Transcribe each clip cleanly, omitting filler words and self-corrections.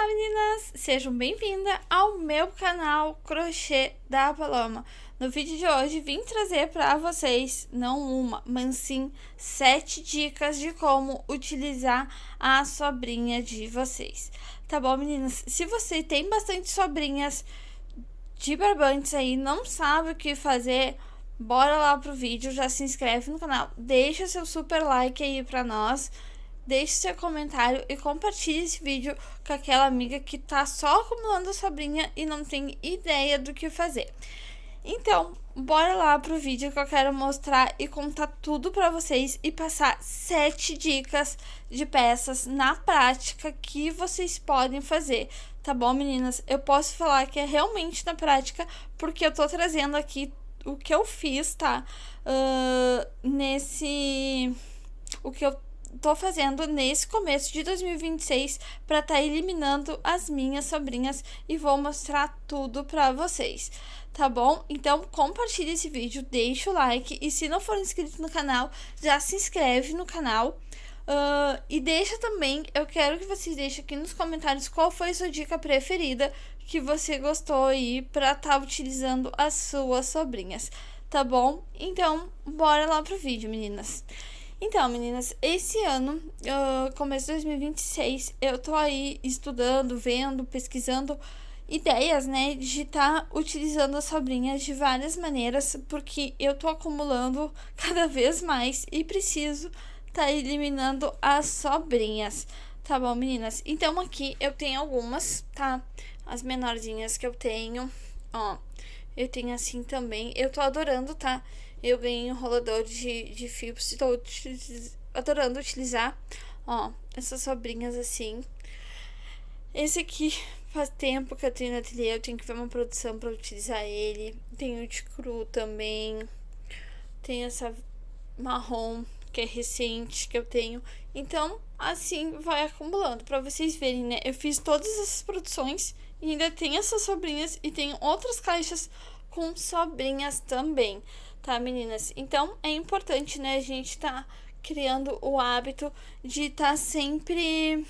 Olá meninas, sejam bem-vindas ao meu canal Crochê da Paloma. No vídeo de hoje vim trazer para vocês, não uma, mas sim 7 dicas de como utilizar a sobrinha de vocês. Tá bom meninas? Se você tem bastante sobrinhas de barbantes aí, não sabe o que fazer, bora lá pro vídeo, já se inscreve no canal, deixa seu super like aí pra nós. Deixe seu comentário e compartilhe esse vídeo com aquela amiga que tá só acumulando a sobrinha e não tem ideia do que fazer. Então, bora lá pro vídeo que eu quero mostrar e contar tudo pra vocês e passar 7 dicas de peças na prática que vocês podem fazer. Tá bom, meninas? Eu posso falar que é realmente na prática, porque eu tô trazendo aqui o que eu fiz, tá? O que eu tô fazendo nesse começo de 2026 para tá eliminando as minhas sobrinhas e vou mostrar tudo para vocês, tá bom? Então compartilhe esse vídeo, deixa o like e se não for inscrito no canal, já se inscreve no canal. E deixa também, eu quero que vocês deixem aqui nos comentários qual foi a sua dica preferida que você gostou aí para tá utilizando as suas sobrinhas, tá bom? Então bora lá pro vídeo, meninas. Então, meninas, esse ano, começo de 2026, eu tô aí estudando, vendo, pesquisando ideias, né, de estar utilizando as sobrinhas de várias maneiras, porque eu tô acumulando cada vez mais e preciso tá eliminando as sobrinhas, tá bom, meninas? Então, aqui eu tenho algumas, tá? As menorzinhas que eu tenho, ó, eu tenho assim também, eu tô adorando, tá? Eu ganhei um rolador de fios, estou adorando utilizar, ó, essas sobrinhas assim. Esse aqui faz tempo que eu tenho no ateliê, eu tenho que ver uma produção para utilizar ele. Tem o de cru também, tem essa marrom que é recente que eu tenho. Então, assim vai acumulando, para vocês verem, né? Eu fiz todas essas produções e ainda tem essas sobrinhas e tem outras caixas com sobrinhas também, tá, meninas? Então é importante, né, a gente tá criando o hábito de tá sempre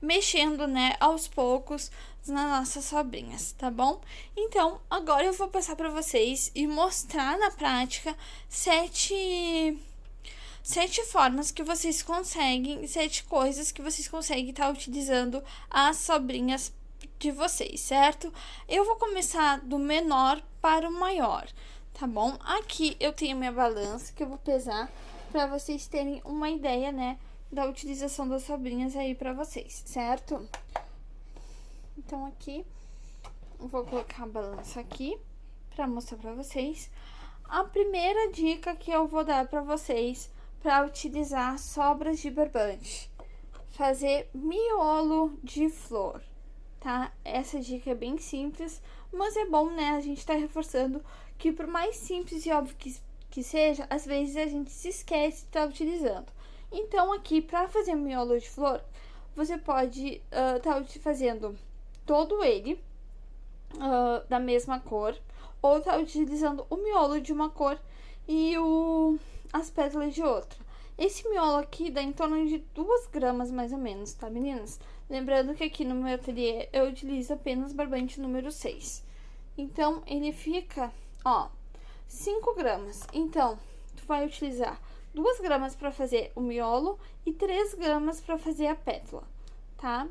mexendo, né, aos poucos nas nossas sobrinhas, tá bom? Então agora eu vou passar para vocês e mostrar na prática sete formas que vocês conseguem, 7 coisas que vocês conseguem estar utilizando as sobrinhas de vocês, certo? Eu vou começar do menor para o maior, tá bom? Aqui eu tenho minha balança que eu vou pesar para vocês terem uma ideia, né, da utilização das sobrinhas aí para vocês, certo? Então aqui eu vou colocar a balança aqui para mostrar para vocês. A primeira dica que eu vou dar para vocês para utilizar sobras de barbante: fazer miolo de flor, tá? Essa dica é bem simples, mas é bom, né, a gente tá reforçando que por mais simples e óbvio que seja, às vezes a gente se esquece de estar utilizando. Então aqui, para fazer miolo de flor, você pode tá fazendo todo ele da mesma cor, ou tá utilizando o miolo de uma cor e as pétalas de outra. Esse miolo aqui dá em torno de 2 gramas mais ou menos, tá, meninas? Lembrando que aqui no meu ateliê eu utilizo apenas barbante número 6. Então, ele fica, ó, 5 gramas. Então, tu vai utilizar 2 gramas para fazer o miolo e 3 gramas para fazer a pétala, tá?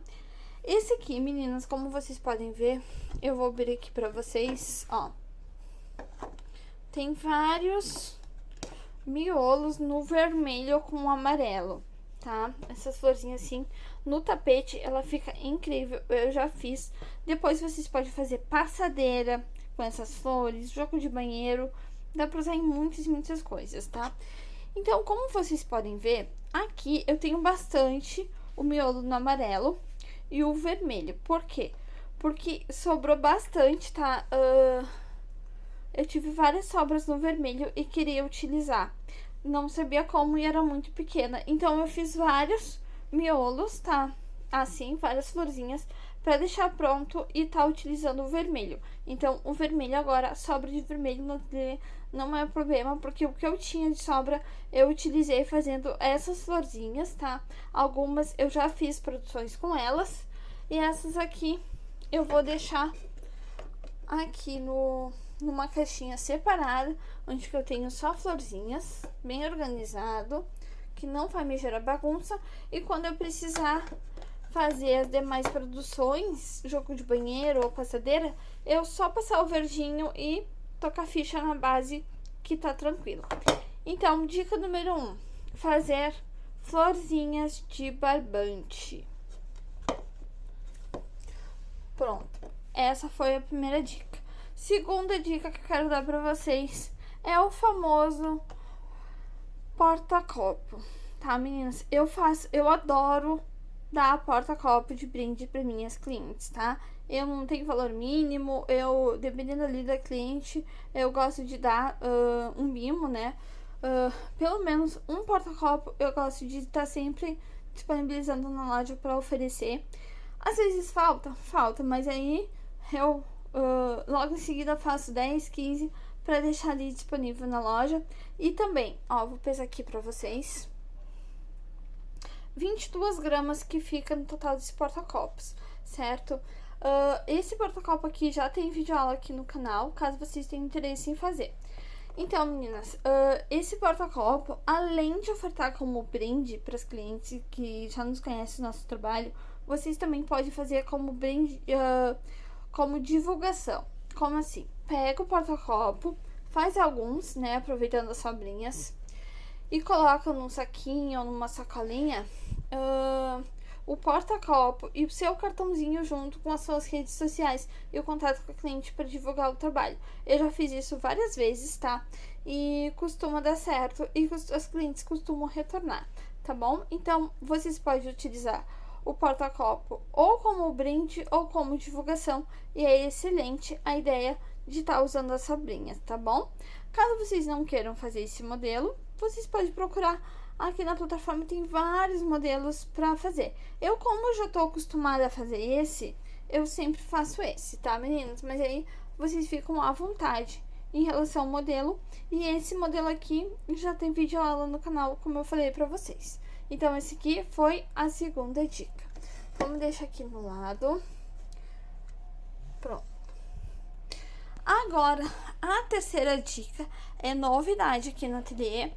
Esse aqui, meninas, como vocês podem ver, eu vou abrir aqui para vocês, ó. Tem vários miolos no vermelho com amarelo, tá? Essas florzinhas assim no tapete, ela fica incrível, eu já fiz. Depois vocês podem fazer passadeira com essas flores, jogo de banheiro, dá pra usar em muitas coisas, tá? Então, como vocês podem ver, aqui eu tenho bastante o miolo no amarelo e o vermelho. Por quê? Porque sobrou bastante, tá? Eu tive várias sobras no vermelho e queria utilizar. Não sabia como e era muito pequena. Então, eu fiz vários miolos, tá? Assim, várias florzinhas, para deixar pronto e tá utilizando o vermelho. Então, o vermelho agora, a sobra de vermelho no ateliê não é problema, porque o que eu tinha de sobra, eu utilizei fazendo essas florzinhas, tá? Algumas eu já fiz produções com elas. E essas aqui eu vou deixar aqui numa caixinha separada, onde que eu tenho só florzinhas, bem organizado, que não vai me gerar bagunça. E quando eu precisar fazer as demais produções, jogo de banheiro ou passadeira, eu só passar o verdinho e tocar ficha na base, que tá tranquilo. Então, dica número 1, fazer florzinhas de barbante. Pronto, essa foi a primeira dica. Segunda dica que eu quero dar pra vocês é o famoso porta-copo, tá, meninas? Eu adoro dar porta-copo de brinde para minhas clientes, tá? Eu não tenho valor mínimo, dependendo ali da cliente, eu gosto de dar um mimo, né? Pelo menos um porta-copo eu gosto de estar sempre disponibilizando na loja para oferecer. Às vezes falta, mas aí eu logo em seguida faço 10, 15 para deixar ali disponível na loja. E também, ó, vou pesar aqui para vocês. 22 gramas que fica no total desse porta-copos, certo? Esse porta-copo aqui já tem videoaula aqui no canal, caso vocês tenham interesse em fazer. Então, meninas, esse porta-copo, além de ofertar como brinde para as clientes que já nos conhecem o nosso trabalho, vocês também podem fazer como brinde, como divulgação. Como assim? Pega o porta-copo, faz alguns, né, aproveitando as sobrinhas, e coloca num saquinho ou numa sacolinha o porta-copo e o seu cartãozinho junto com as suas redes sociais e o contato com a cliente para divulgar o trabalho. Eu já fiz isso várias vezes, tá? E costuma dar certo e as clientes costumam retornar, tá bom? Então, vocês podem utilizar o porta-copo ou como brinde ou como divulgação, e é excelente a ideia de estar usando as sobrinhas, tá bom? Caso vocês não queiram fazer esse modelo, vocês podem procurar aqui na plataforma, tem vários modelos para fazer. Eu, como já tô acostumada a fazer esse, eu sempre faço esse, tá, meninas? Mas aí vocês ficam à vontade em relação ao modelo. E esse modelo aqui já tem vídeo aula no canal, como eu falei para vocês. Então, esse aqui foi a segunda dica. Vamos deixar aqui no lado. Pronto. Agora, a terceira dica é novidade aqui no ateliê.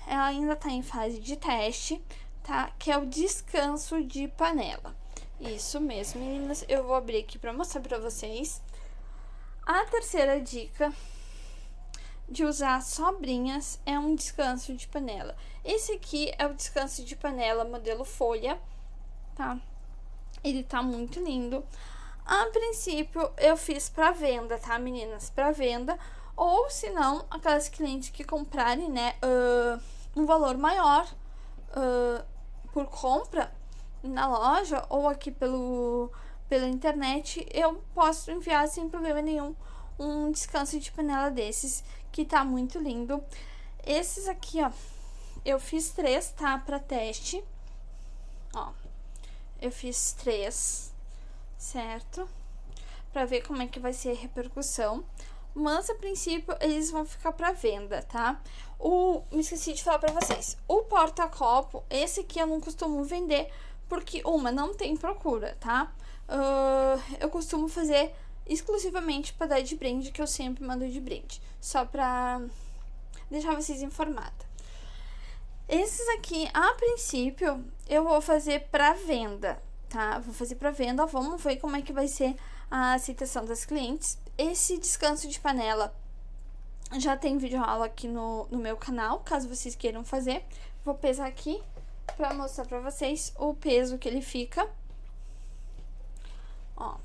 Ela ainda tá em fase de teste, tá? Que é o descanso de panela. Isso mesmo, meninas. Eu vou abrir aqui pra mostrar pra vocês. A terceira dica de usar sobrinhas é um descanso de panela. Esse aqui é o descanso de panela modelo folha, tá? Ele tá muito lindo. A princípio, eu fiz pra venda, tá, meninas? Pra venda. Ou, se não, aquelas clientes que comprarem, né, um valor maior por compra na loja ou aqui pela internet, eu posso enviar sem problema nenhum um descanso de panela desses, que tá muito lindo. Esses aqui, ó, eu fiz 3, tá, pra teste. Ó, eu fiz 3, certo? Pra ver como é que vai ser a repercussão. Mas, a princípio, eles vão ficar pra venda, tá? Me esqueci de falar pra vocês. O porta-copo, esse aqui eu não costumo vender, porque, não tem procura, tá? Eu costumo fazer exclusivamente pra dar de brinde, que eu sempre mando de brinde. Só pra deixar vocês informados. Esses aqui, a princípio, eu vou fazer pra venda, tá? Vou fazer pra venda, vamos ver como é que vai ser a aceitação das clientes. Esse descanso de panela já tem vídeo aula aqui no meu canal, caso vocês queiram fazer. Vou pesar aqui pra mostrar pra vocês o peso que ele fica. Ó,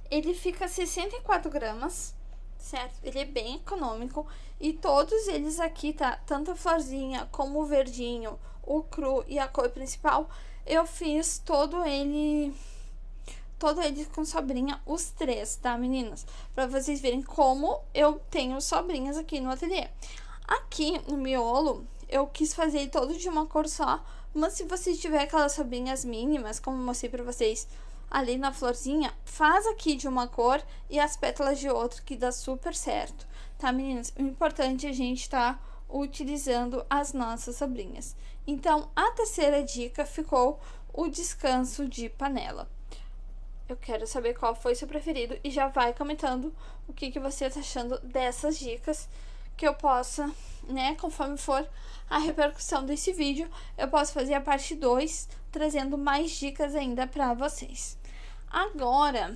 ele fica 64 gramas, certo? Ele é bem econômico e todos eles aqui, tá? Tanto a florzinha como o verdinho, o cru e a cor principal, eu fiz todo ele com sobrinha, os 3, tá, meninas? Pra vocês verem como eu tenho sobrinhas aqui no ateliê. Aqui no miolo, eu quis fazer todo de uma cor só, mas se vocês tiverem aquelas sobrinhas mínimas, como eu mostrei pra vocês ali na florzinha, faz aqui de uma cor e as pétalas de outra, que dá super certo, tá, meninas? O importante é a gente tá utilizando as nossas sobrinhas. Então, a terceira dica ficou o descanso de panela. Eu quero saber qual foi seu preferido e já vai comentando o que você tá achando dessas dicas, que eu possa, né, conforme for a repercussão desse vídeo, eu posso fazer a parte 2, trazendo mais dicas ainda para vocês. Agora,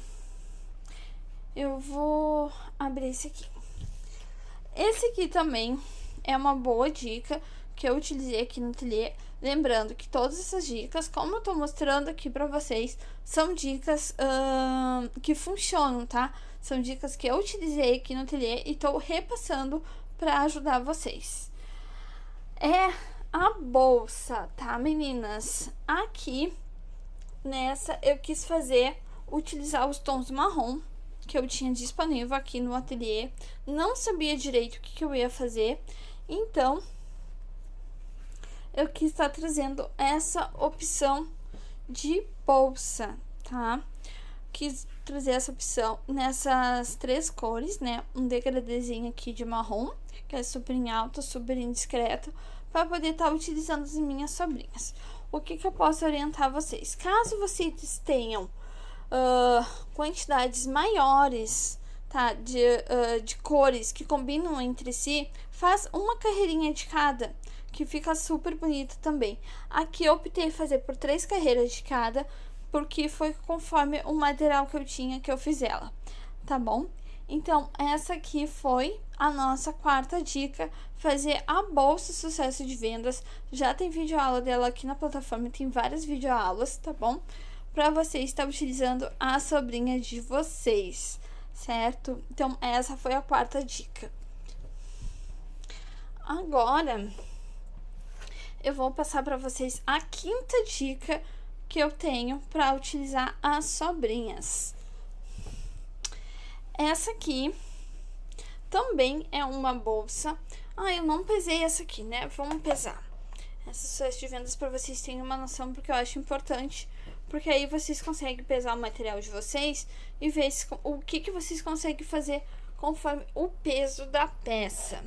eu vou abrir esse aqui. Esse aqui também é uma boa dica que eu utilizei aqui no ateliê. Lembrando que todas essas dicas, como eu tô mostrando aqui pra vocês, são dicas que funcionam, tá? São dicas que eu utilizei aqui no ateliê e tô repassando pra ajudar vocês. É a bolsa, tá, meninas? Aqui, nessa, eu quis utilizar os tons marrom que eu tinha disponível aqui no ateliê. Não sabia direito o que eu ia fazer, então eu quis estar trazendo essa opção de bolsa, tá? Quis trazer essa opção nessas 3 cores, né? Um degradezinho aqui de marrom, que é super em alto, super indiscreto, para poder estar utilizando as minhas sobrinhas. O que eu posso orientar vocês? Caso vocês tenham quantidades maiores, tá, de cores que combinam entre si, faz uma carreirinha de cada, que fica super bonito também. Aqui eu optei fazer por 3 carreiras de cada, porque foi conforme o material que eu tinha que eu fiz ela, tá bom? Então, essa aqui foi a nossa 4ª dica, fazer a bolsa sucesso de vendas. Já tem videoaula dela aqui na plataforma, tem várias videoaulas, tá bom? Para você estar utilizando a sobrinha de vocês, certo? Então, essa foi a 4ª dica. Agora, eu vou passar para vocês a 5ª dica que eu tenho para utilizar as sobrinhas. Essa aqui também é uma bolsa. Eu não pesei essa aqui, né? Vamos pesar. Essa sucesso de vendas para vocês terem uma noção, porque eu acho importante. Porque aí vocês conseguem pesar o material de vocês e ver o que vocês conseguem fazer conforme o peso da peça.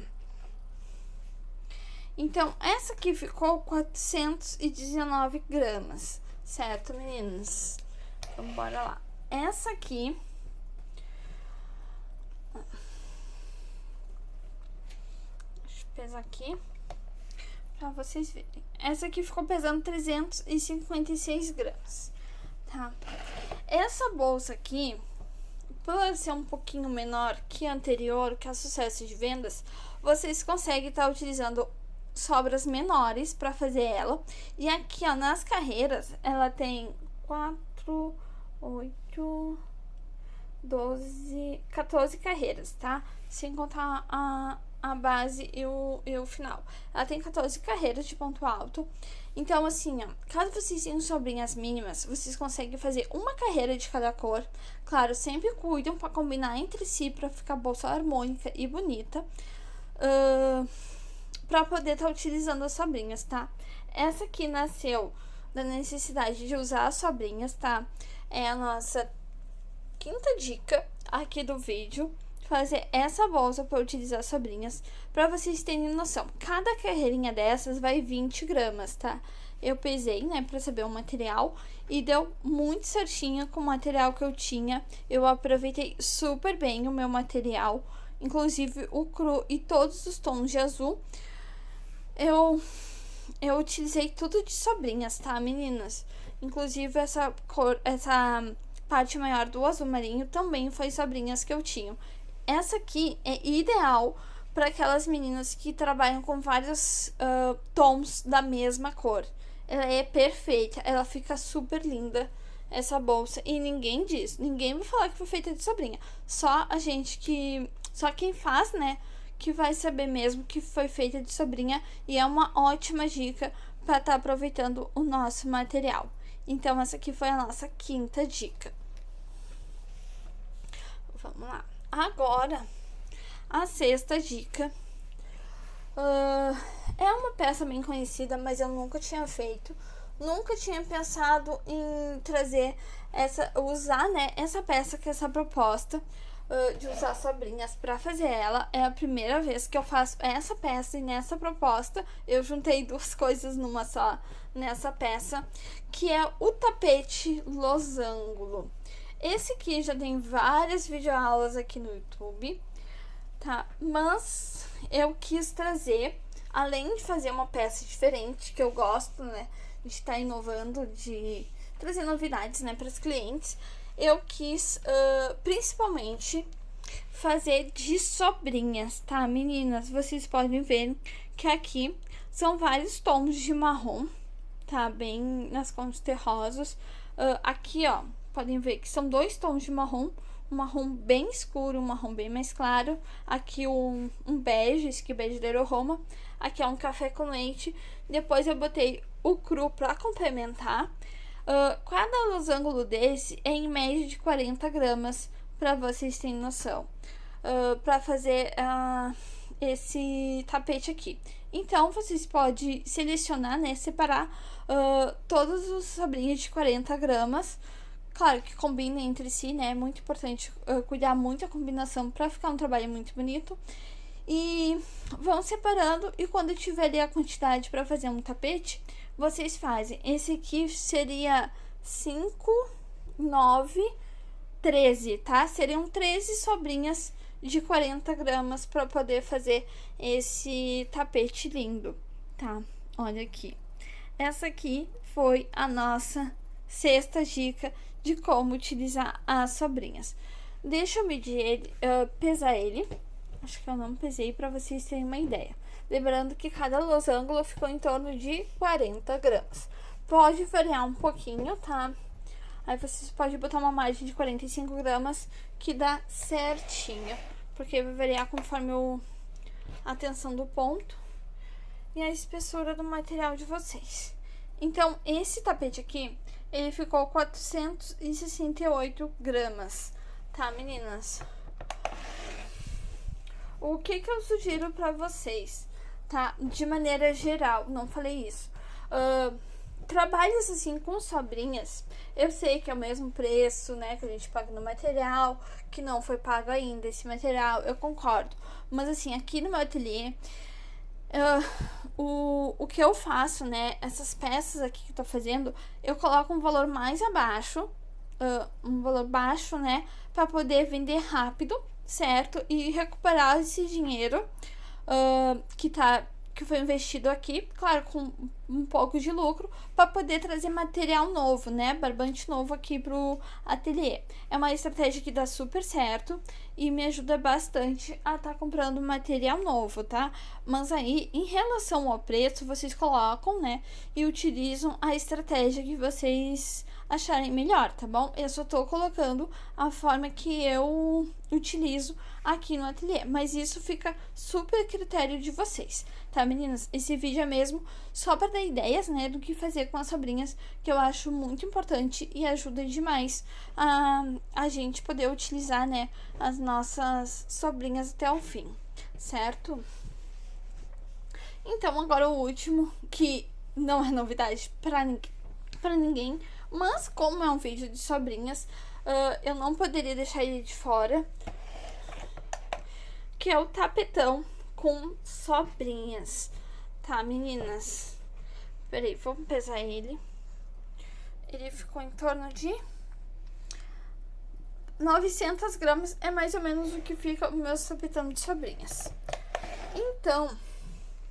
Então, essa aqui ficou 419 gramas, certo, meninas? Então, bora lá. Essa aqui... Deixa eu pesar aqui pra vocês verem. Essa aqui ficou pesando 356 gramas, tá? Essa bolsa aqui, por ela ser um pouquinho menor que a anterior, que a sucesso de vendas, vocês conseguem estar utilizando sobras menores para fazer ela. E aqui, ó, nas carreiras, ela tem 4, 8, 12, 14 carreiras, tá? Sem contar a base e o final. Ela tem 14 carreiras de ponto alto. Então, assim, ó, caso vocês tenham sobrinhas mínimas, vocês conseguem fazer uma carreira de cada cor. Claro, sempre cuidam para combinar entre si, para ficar bolsa harmônica e bonita. Para poder estar utilizando as sobrinhas, tá? Essa aqui nasceu da necessidade de usar as sobrinhas, tá? É a nossa 5ª dica aqui do vídeo, fazer essa bolsa para utilizar as sobrinhas. Para vocês terem noção, cada carreirinha dessas vai 20 gramas, tá? Eu pesei, né, para saber o material e deu muito certinho com o material que eu tinha. Eu aproveitei super bem o meu material, inclusive o cru e todos os tons de azul. Eu utilizei tudo de sobrinhas, tá, meninas? Inclusive essa parte maior do azul marinho também foi sobrinhas que eu tinha. Essa aqui é ideal para aquelas meninas que trabalham com vários tons da mesma cor. Ela é perfeita, ela fica super linda, essa bolsa. E ninguém vai falar que foi feita de sobrinha. Só quem faz, né, que vai saber mesmo que foi feita de sobrinha. E é uma ótima dica para estar aproveitando o nosso material. Então, essa aqui foi a nossa 5ª dica. Vamos lá. Agora, a 6ª dica. É uma peça bem conhecida, mas eu nunca tinha feito. Nunca tinha pensado em usar, né, essa peça, que é essa proposta, de usar sobrinhas para fazer ela. É a primeira vez que eu faço essa peça e nessa proposta. Eu juntei duas coisas numa só nessa peça, que é o tapete losango. Esse aqui já tem várias videoaulas aqui no YouTube, tá? Mas eu quis trazer, além de fazer uma peça diferente, que eu gosto, né, de estar inovando, de trazer novidades, né, para os clientes, eu quis principalmente fazer de sobrinhas, tá, meninas? Vocês podem ver que aqui são vários tons de marrom, tá, bem nas cores terrosos. Aqui, ó, podem ver que são dois tons de marrom, um marrom bem escuro, um marrom bem mais claro. Aqui um bege, esse aqui é bege da Roma. Aqui é um café com leite. Depois eu botei o cru para complementar. Cada losango desse é em média de 40 gramas, para vocês terem noção, para fazer esse tapete aqui. Então, vocês podem selecionar, né, separar todos os sobrinhos de 40 gramas. Claro que combinem entre si, né, é muito importante cuidar muito da combinação para ficar um trabalho muito bonito. E vão separando, e quando tiver ali a quantidade para fazer um tapete, vocês fazem. Esse aqui seria 5, 9, 13, tá? Seriam 13 sobrinhas de 40 gramas para poder fazer esse tapete lindo, tá? Olha aqui. Essa aqui foi a nossa sexta dica de como utilizar as sobrinhas. Deixa eu medir ele, pesar ele. Acho que eu não pesei para vocês terem uma ideia. Lembrando que cada losango ficou em torno de 40 gramas. Pode variar um pouquinho, tá? Aí vocês podem botar uma margem de 45 gramas, que dá certinho. Porque vai variar conforme a tensão do ponto e a espessura do material de vocês. Então, esse tapete aqui, ele ficou 468 gramas, tá, meninas? O que eu sugiro pra vocês, tá? De maneira geral, não falei isso. Trabalhos assim com sobrinhas, eu sei que é o mesmo preço, né, que a gente paga no material, que não foi pago ainda esse material, eu concordo. Mas assim, aqui no meu ateliê, o que eu faço, né, essas peças aqui que eu tô fazendo, eu coloco um valor mais abaixo, um valor baixo, né, pra poder vender rápido, certo? E recuperar esse dinheiro que foi investido aqui, claro, com um pouco de lucro, para poder trazer material novo, né, barbante novo aqui pro ateliê. É uma estratégia que dá super certo e me ajuda bastante a estar comprando material novo, tá? Mas aí, em relação ao preço, vocês colocam, né, e utilizam a estratégia que vocês acharem melhor, tá bom? Eu só tô colocando a forma que eu utilizo aqui no ateliê, mas isso fica super a critério de vocês, tá, meninas? Esse vídeo é mesmo só para dar ideias, né, do que fazer com as sobrinhas, que eu acho muito importante e ajuda demais a gente poder utilizar, né, as nossas sobrinhas até o fim, certo? Então, agora o último, que não é novidade para ninguém, mas como é um vídeo de sobrinhas, eu não poderia deixar ele de fora, que é o tapetão com sobrinhas, tá, meninas? Peraí, vamos pesar ele. Ele ficou em torno de 900 gramas, é mais ou menos o que fica o meu tapetão de sobrinhas. Então,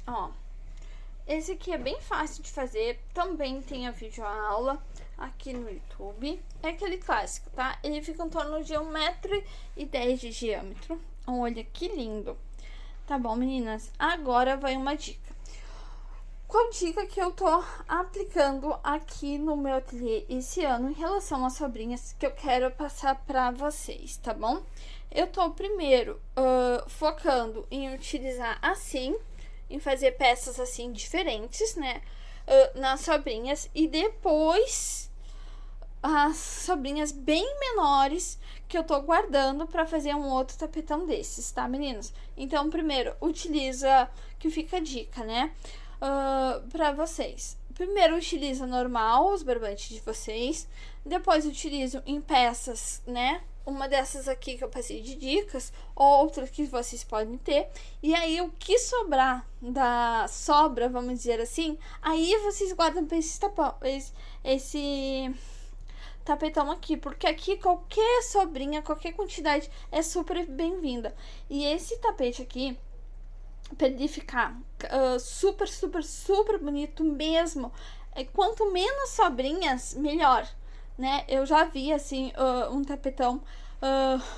ó, esse aqui é bem fácil de fazer, também tem a videoaula aqui no YouTube. É aquele clássico, tá? Ele fica em torno de 1,10 m de diâmetro. Olha que lindo. Tá bom, meninas? Agora vai uma dica. Qual dica que eu tô aplicando aqui no meu ateliê esse ano em relação às sobrinhas, que eu quero passar pra vocês, tá bom? Eu tô primeiro focando em utilizar assim, em fazer peças assim diferentes, né, nas sobrinhas, e depois as sobrinhas bem menores que eu tô guardando para fazer um outro tapetão desses, tá, meninas? Então, primeiro, utiliza, que fica a dica, né, para vocês. primeiro utiliza normal os barbantes de vocês, depois utilizo em peças, né? Uma dessas aqui que eu passei de dicas, outras que vocês podem ter. E aí, o que sobrar da sobra, vamos dizer assim, aí vocês guardam para esse tapetão aqui, porque aqui qualquer sobrinha, qualquer quantidade é super bem-vinda. E esse tapete aqui, para ele ficar super, super, super bonito mesmo, quanto menos sobrinhas, melhor, né? Eu já vi, assim, um tapetão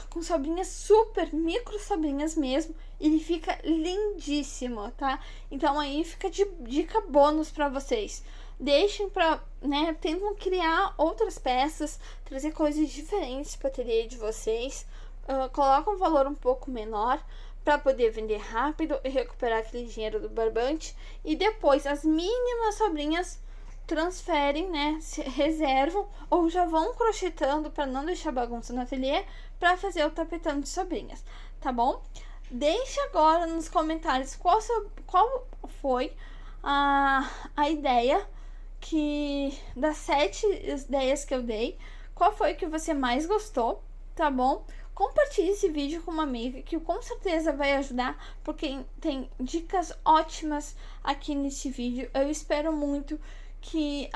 com sobrinhas super, micro sobrinhas mesmo, ele fica lindíssimo, tá? Então aí fica de dica bônus para vocês. Deixem pra, né, tentam criar outras peças, trazer coisas diferentes para o ateliê de vocês, colocam um valor um pouco menor, para poder vender rápido e recuperar aquele dinheiro do barbante. E depois as mínimas sobrinhas transferem, né, se reservam ou já vão crochetando para não deixar bagunça no ateliê para fazer o tapetão de sobrinhas, tá bom? Deixe agora nos comentários qual foi a ideia das 7 ideias que eu dei, qual foi que você mais gostou, tá bom? Compartilhe esse vídeo com uma amiga que com certeza vai ajudar, porque tem dicas ótimas aqui nesse vídeo. Eu espero muito que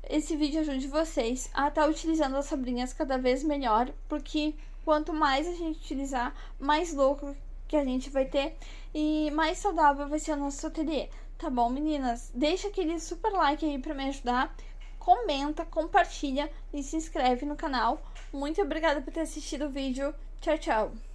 esse vídeo ajude vocês a estar utilizando as sobrinhas cada vez melhor, porque quanto mais a gente utilizar, mais lucro que a gente vai ter e mais saudável vai ser o nosso ateliê, tá bom, meninas? Deixa aquele super like aí pra me ajudar, comenta, compartilha e se inscreve no canal. Muito obrigada por ter assistido o vídeo. Tchau, tchau!